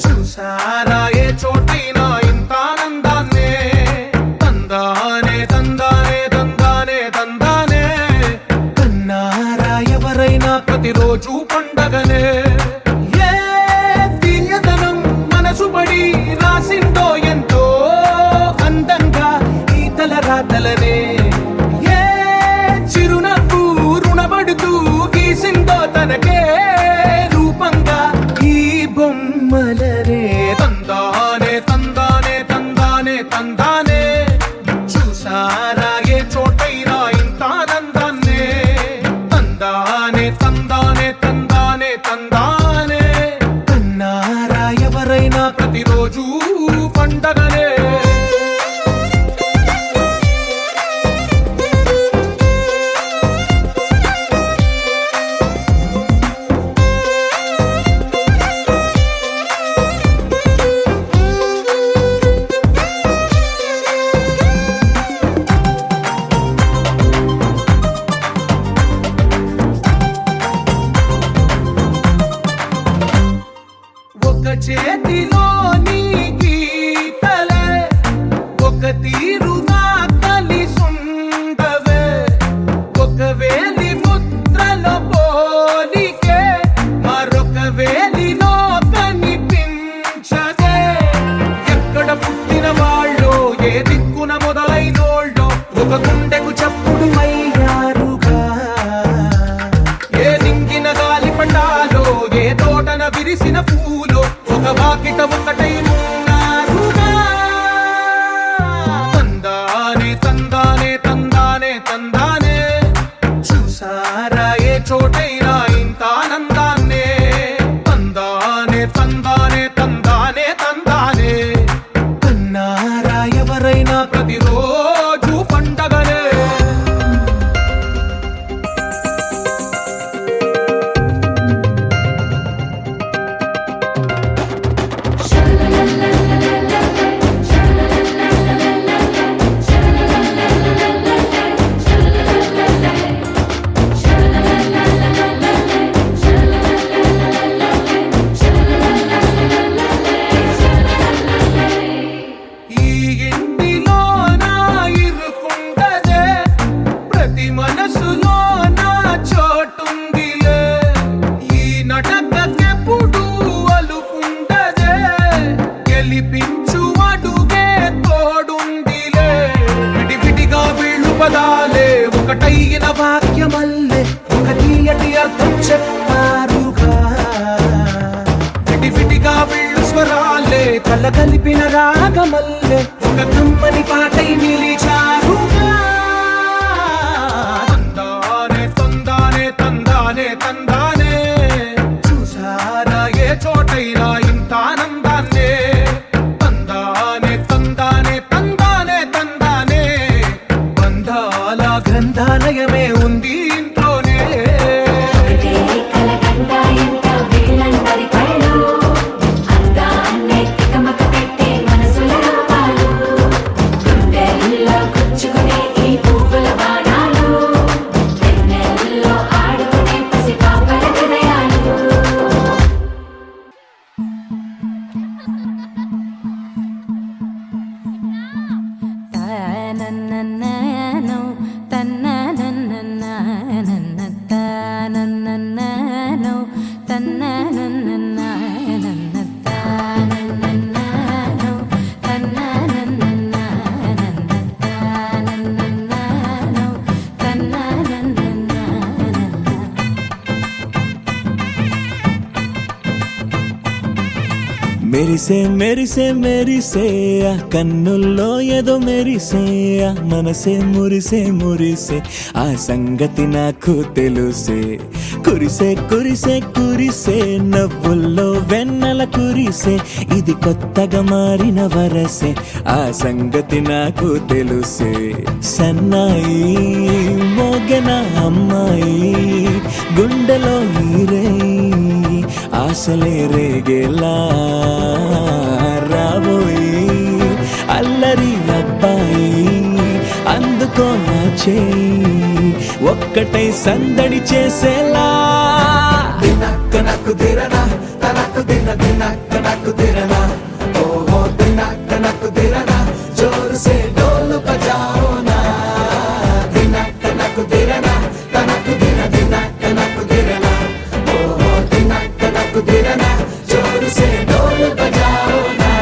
చూసారా ఏ చోటైనా ఇంత ఆనందాన్నే తందానే తందానే తందానే తందానే కన్నారా ఎవరైనా ప్రతిరోజు పండగనే ఏ తీయదనం మనసు పడి రాసిందో ఎంతో అందంగా ఈ తల రాతలనే ఏ చిరునవ్వు రుణపడుతూ గీసిందో తనకే రూపంగా ఈ బొమ్మలనే తందానే తందానే తందానే తందానే చూసారా ఏ చోటైనా ఇంత ఆనందాన్నే తందానే తందానే తందానే తందానే చోటైనా ఇంత ఆనందాన్నే తందానే తందానే తందానే తందానే కన్నారా ఎవరైనా ప్రతిరోజు పండగనే ఈ ఇంటిలోన ఇరుకుండదే ప్రతి మనసులోన చోటుందిలే ఈ నటకెప్పుడు అలుకుండదే గెలిపించు అడుగే తోడుందిలే విడివిడిగా వీళ్ళు పదాలే ఒకటైన వాక్యమల్లే ఒక తీయటి అర్థం చెప్పారుగా విడివిడిగా వీళ్ళు స్వరాలే కల కలిపిన రాగమల్లే ఒక కమ్మని పాటై నిలిచారుగా తందానే తందానే తందానే తందానే చూసారా ఏ చోటైనా ఇంత ఆనందాన్నే తందానే తందానే తందానే తందానే బంధాల గ్రంథాలయమే ఉంది ఇంట్లోనే మెరిసే మెరిసే మెరిసే ఆ కన్నుల్లో ఏదో మెరిసే ఆ మనసే మురిసే మురిసే ఆ సంగతి నాకు తెలుసే కురిసే కురిసే కురిసే నవ్వుల్లో వెన్నెల కురిసే ఇది కొత్తగా మారిన వరసే ఆ సంగతి నాకు తెలుసే సన్నాయి మోగెన అమ్మాయి గుండెలో ఈరే ఆశలే రేగేలా రాబోయి అల్లరి అబ్బాయి అందుకో నా చేయి ఒక్కటై సందడి చేసేలా దినక్క నాకు దిరనా తనకు దిన దినక్క నాకు దిరనా ఓహో దినక్క నాకు దిరనా జోరు సే డోలు బజాओ నా దినక్క నాకు దిరనా తనకు దిన దినక్క నాకు దిరనా ఓహో దినక్క నాకు దిరనా జోరు సే డోలు బజాओ నా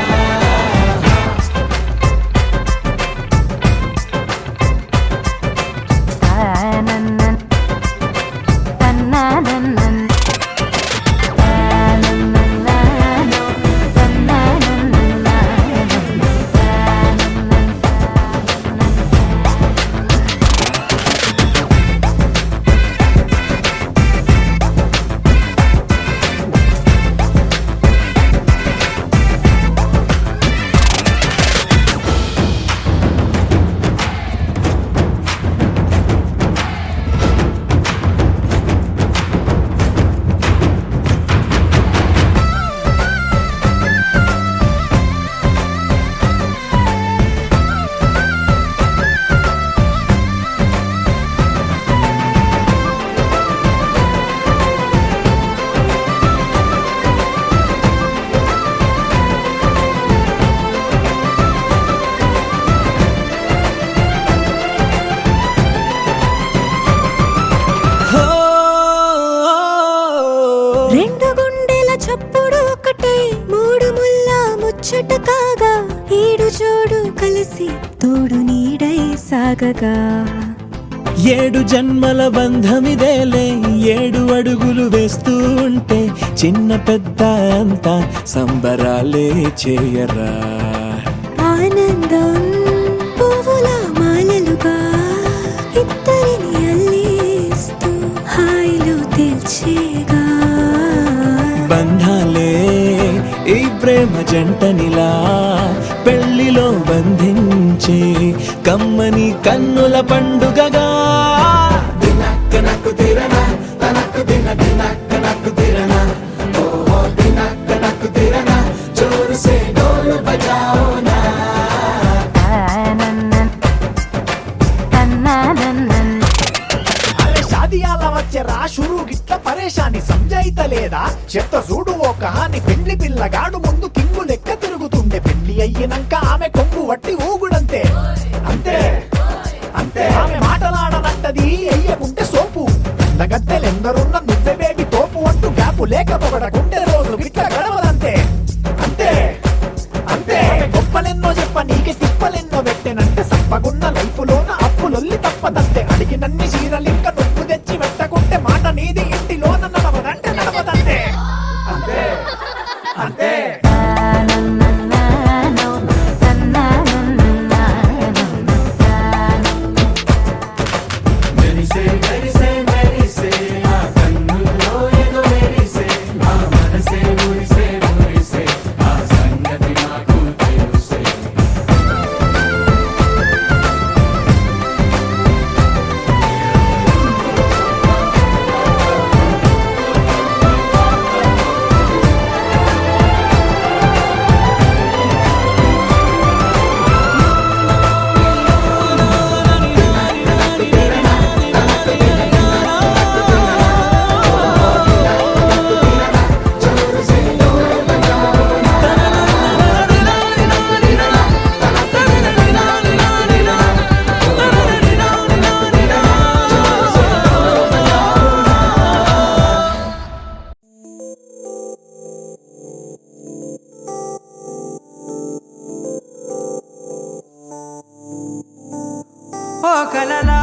ముచ్చట కాగా ఈడు జోడు కలిసి తోడు నీడై సాగగా ఏడు జన్మల బంధమిదేలే 7 అడుగులు వేస్తూ ఉంటే చిన్న పెద్ద అంతా సంబరాలే చేయరా ఆనందం పువ్వుల మాలలుగా ఇద్దరిని అల్లిస్తూ హాయిలో ప్రేమ జంటనిలా పెళ్లిలో బంధించే కమ్మని కన్నుల పండుగగా దినక్క నక్కు తిరణ తనక్కు దిన దినక్క నక్కు తిరణ ఓహో దినక్క నక్కు తిరణ జోరు సే డోలు బజాओ నా షాదియాల వచ్చెరా షురు గిట్ల పరేషాని సంజాయితలేదా చెత్త చూడు ఓ కహాని పెండ్లి పిల్లగాడు ముందు కింగు లెక్క తిరుగుతుండే పెళ్లి అయ్యినాక ఆమె కొంగు వట్టి ఊగుడంతే అంతే అంతే ఆమె మాటలాడనంటది అయ్యకుంటే సోపు గద్దెలెందరున్న నువ్వే బేబీ తోపు అంటూ గ్యాపు లేక పొగడకుంటే రోజు గిట్ల గడవదంతే అంతే అంతే గొప్పలెన్నో చెప్ప నీకే తిప్పలెన్నో పెట్టెనంటే సప్పగున్న లైఫ్ లోన అప్పులొల్లి తప్పదంతే అడిగినన్ని చీరలింక నువ్వు తెచ్చి పెట్టకుంటే మాట నీది ఇంటిలోన నడవదంటే నడవదంతే అంతే అంతే ఓ కలలా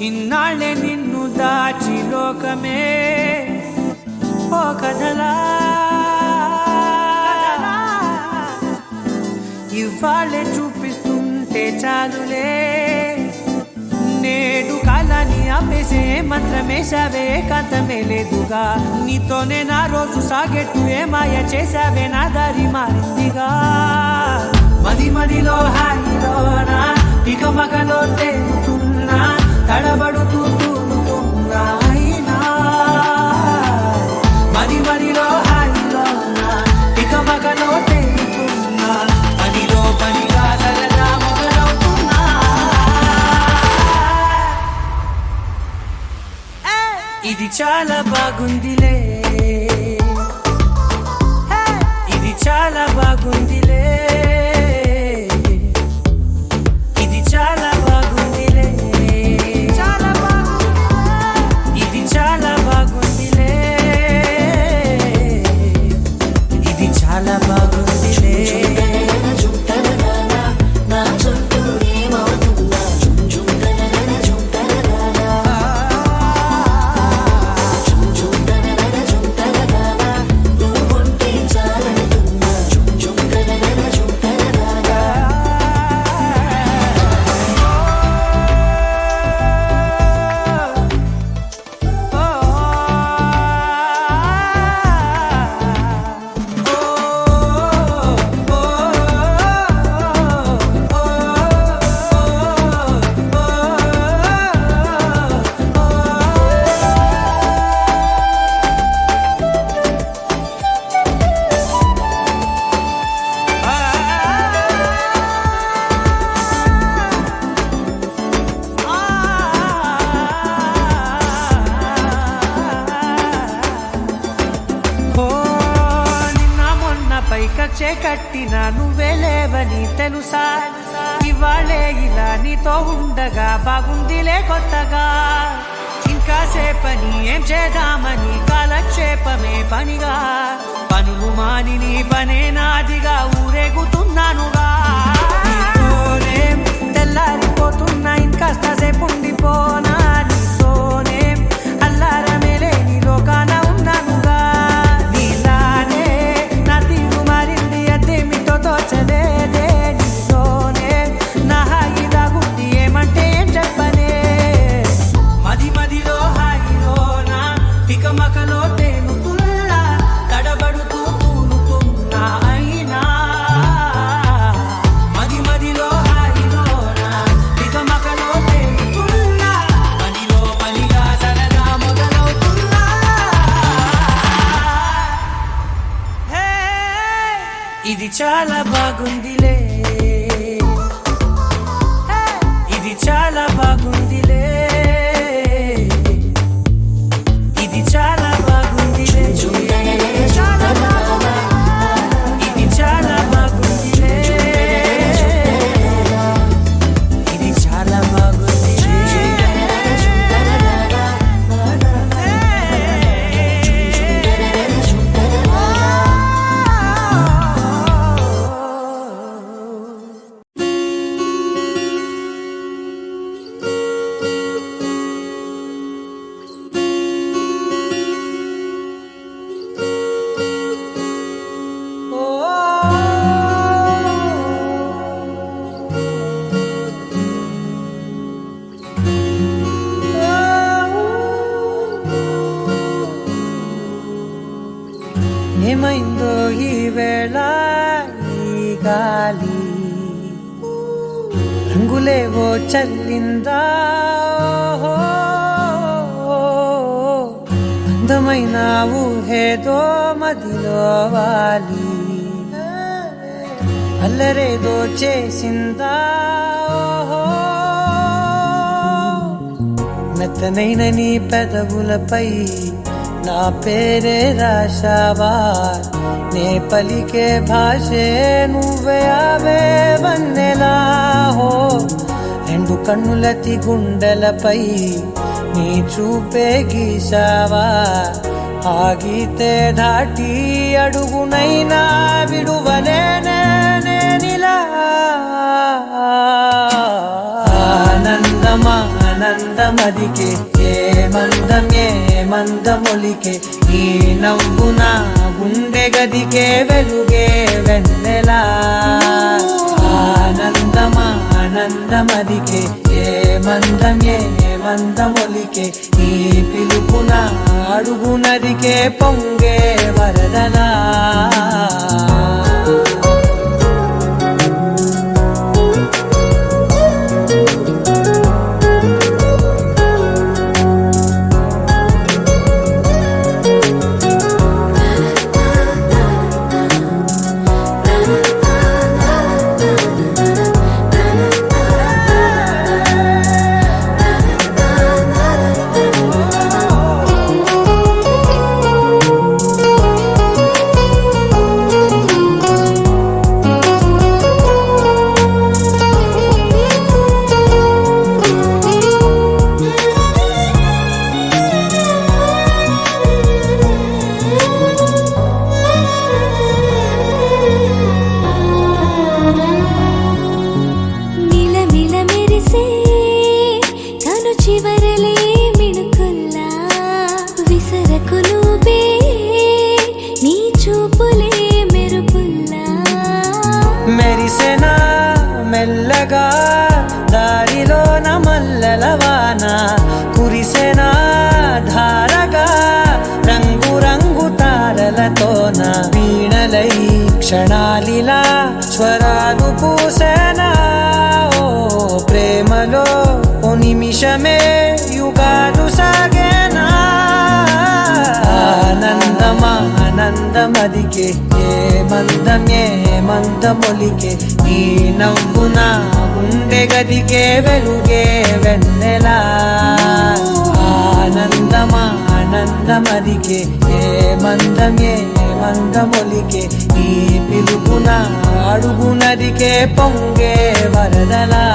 ఇన్నాళ్ళే నిన్ను దాచి లోకమే ఓ కథలా ఇవాళ్ళే చూపిస్తుంటే చాలులే నేడు కాలాన్ని ఆపేసే మంత్రమేసావే కాంతమే లేదుగా నీతోనే నా రోజు సాగెట్టు ఏ మాయ చేసావే నా దారి మారిందిగా మది మదిలో హాయిలోనా ఇక మగలో తేలుతున్నా తడబడుతూ తూలుతున్నా అయినా మది మదిలో హాయిలోనా ఇక మగలో తేలుతున్నా పనిలో పనిగా సరదా మొదలవుతున్నా ఇది చాలా బాగుందిలే ఇది చాలా బాగుందిలే ఇది చాలా బాగుందిలే చాలా బాగుంది ఇది చాలా బాగుందిలే ఇది చాలా బాగుందిలే నా చుట్టూ ఏమవుతుందా నువ్వుంటే చాలంటున్నా కచ్చే కట్టినా నువ్వే లేవని తెలుసా ఇవాళే ఇలా నీతో ఉండగా బాగుందిలే కొత్తగా ఇంకా సేపని ఏం చేద్దామని కాలక్షేపమే పనిగా పనులు మాని నీ పనే నాదిగా ఊరేగుతున్నానుగా నీతోనే తెల్లారిపోతున్నా ఇంకాస్త సేపు ఉండిపోనా నీతోనే అల్లారమే లేని లోకాన ఉన్నానుగా నీలానే నా తీరు మారింది అదేమిటో తోచలేదే నీతోనే నా హాయి దాగుంది ఏమంటే ఏం చెప్పనే మది మదిలో హాయిలోనా తికమకలో తేను చాలా బాగుందిలే, ఇది చాలా బాగుందిలే, ఇది చాలా బాగుందిలే, చాలా బాగుంది, ఇది చాలా బాగుందిలే, ఇది చాలా బాగుందిలే. ఏమైందో ఈ వేళ ఈ గాలి రంగులేవో చల్లిందా, అందమైన ఊహేదో మదిలో వాలి అల్లరేదో చేసిందా, మెత్తనైన నీ పెదవులపై నా పేరే రాశావా, నే పలికే భాషే నువ్వే అవే వన్నెలా, హో రెండు కన్నులతి గుండెలపై నీ చూపే గీశావా, ఆగితే దాటి అడుగునైనా విడువలేనే నేనిలా. ఆనందమా ఆనందమదికే ఏ మందమొలికే ఈ నవ్వున గుండె గదికే వెలుగే వెన్నెలా. ఆనందమా ఆనందమదికే ఏ మందమొలికే ఈ పిలుపున అడుగునదికే పొంగే వరదలా. మెరిసెనా మెల్లగా దారిలో నమల్లలవాన కురిసెనా ధారగా రంగు రంగు తారలతోన వీణలై క్షణాలిలా స్వరాలు పూసెనా. ఓ ప్రేమలో ఓ నిమిషమే యుగాలు సాగేనా. ఆనందమా ఆనందమదికే ఏ మందమొలికే ఈ నవ్వున గుండె గదికే వెలుగే వెన్నెలా. ఆనందమా ఆనందమదికే ఏ మందమొలికే ఈ పిలుపున అడుగునదికే పొంగే వరదలా.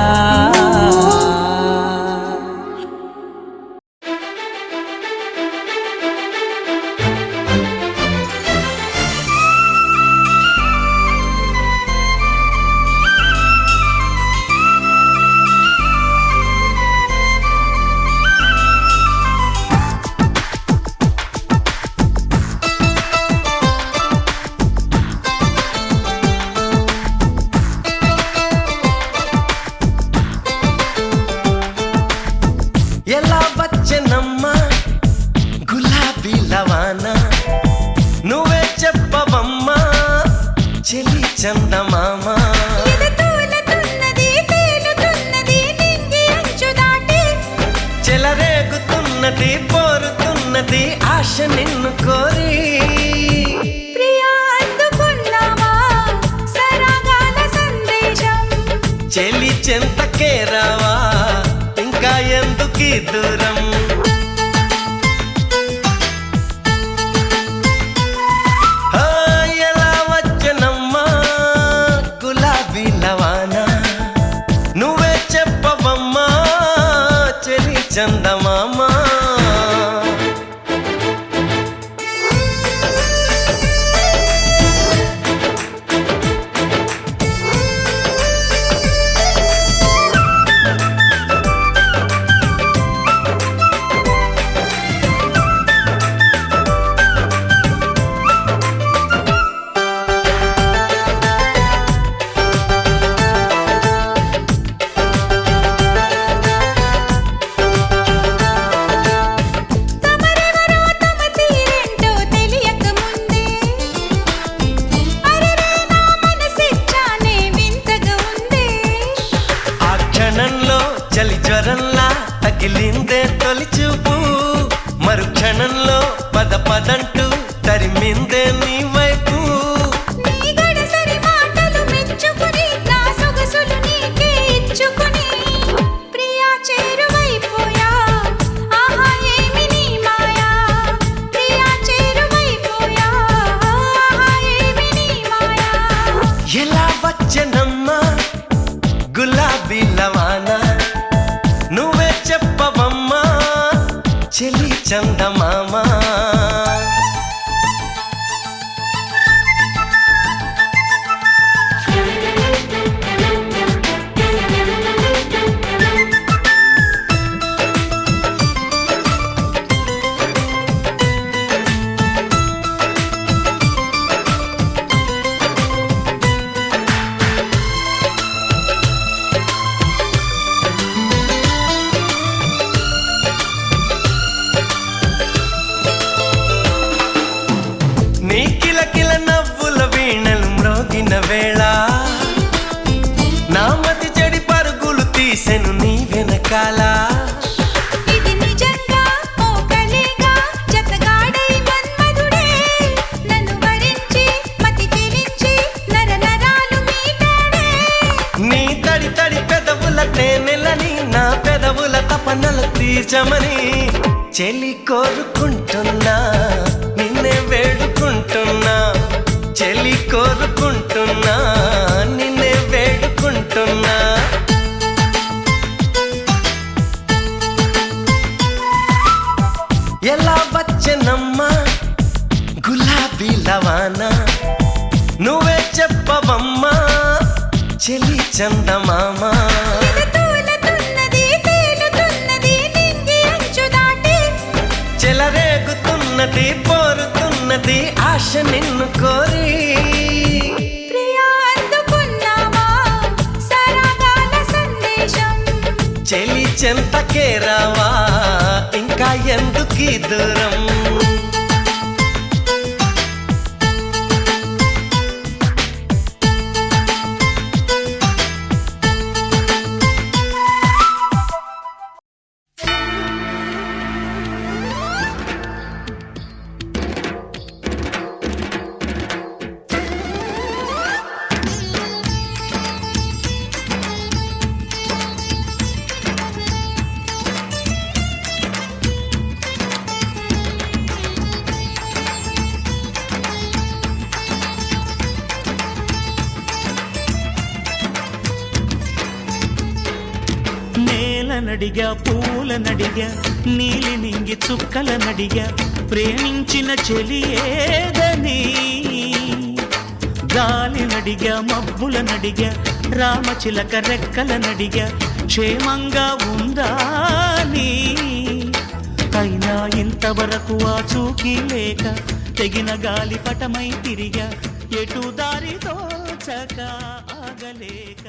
ఎలా వచ్చెనమ్మా గులాబీ లవానా, నువ్వే చెప్పవమ్మా చెలి చందమామ. చెలరేగుతున్నది పోరుతున్నది ఆశ నిన్ను కోరి. ప్రియా అందుకున్నావా చెంతకే రావా ఇంకా ఎందుకీ దూరం ఎలా వచ్చనమ్మా గులాబీ లవానా నువ్వే చెప్పవమ్మా చెలి చందమామా చలి జ్వరంలా తగిలిందే తొలి చూపు మరుక్షణంలో పద పదంటూ తరిమిందే నీ వైపు ఎలా వచ్చనమ్మా గులాబీ లవానా నువ్వే చెప్పవమ్మా చెలి చందమామా నీ కిలకిల నవ్వుల వీణలు మ్రోగిన వేళ నా మతి చెడి పరుగులు తీసెను నీ వెనకాల నీ తడి తడి పెదవుల తేనెలని నా పెదవుల తపనలు తీర్చమని చెలి కోరుకుంటున్నా నిన్నే వేడుకుంటున్నా చెలి కోరుకుంటున్నా నిన్నే వేడుకుంటున్నా ఎలా వచ్చనమ్మా గులాబీ లవానా నువ్వే చెప్పవమ్మా చెలి చందమామా చెలరేగుతున్నది పోరుతున్నది ఆశ నిన్ను కోరి చెలి చెంతకే రావా ఇంకా ఎందుకీ దూరం నడిగా పూల నడిగా నీలి నింగి చుక్కల నడిగా ప్రేమించిన చెలి ఏదని గాలి నడిగా మబ్బుల నడిగా రామచిలక రెక్కల నడిగా క్షేమంగా ఉందా నీ అయినా ఇంతవరకు ఆ చూకి లేక తెగిన గాలి పటమై తిరిగా ఎటు దారితో చక ఆగలేక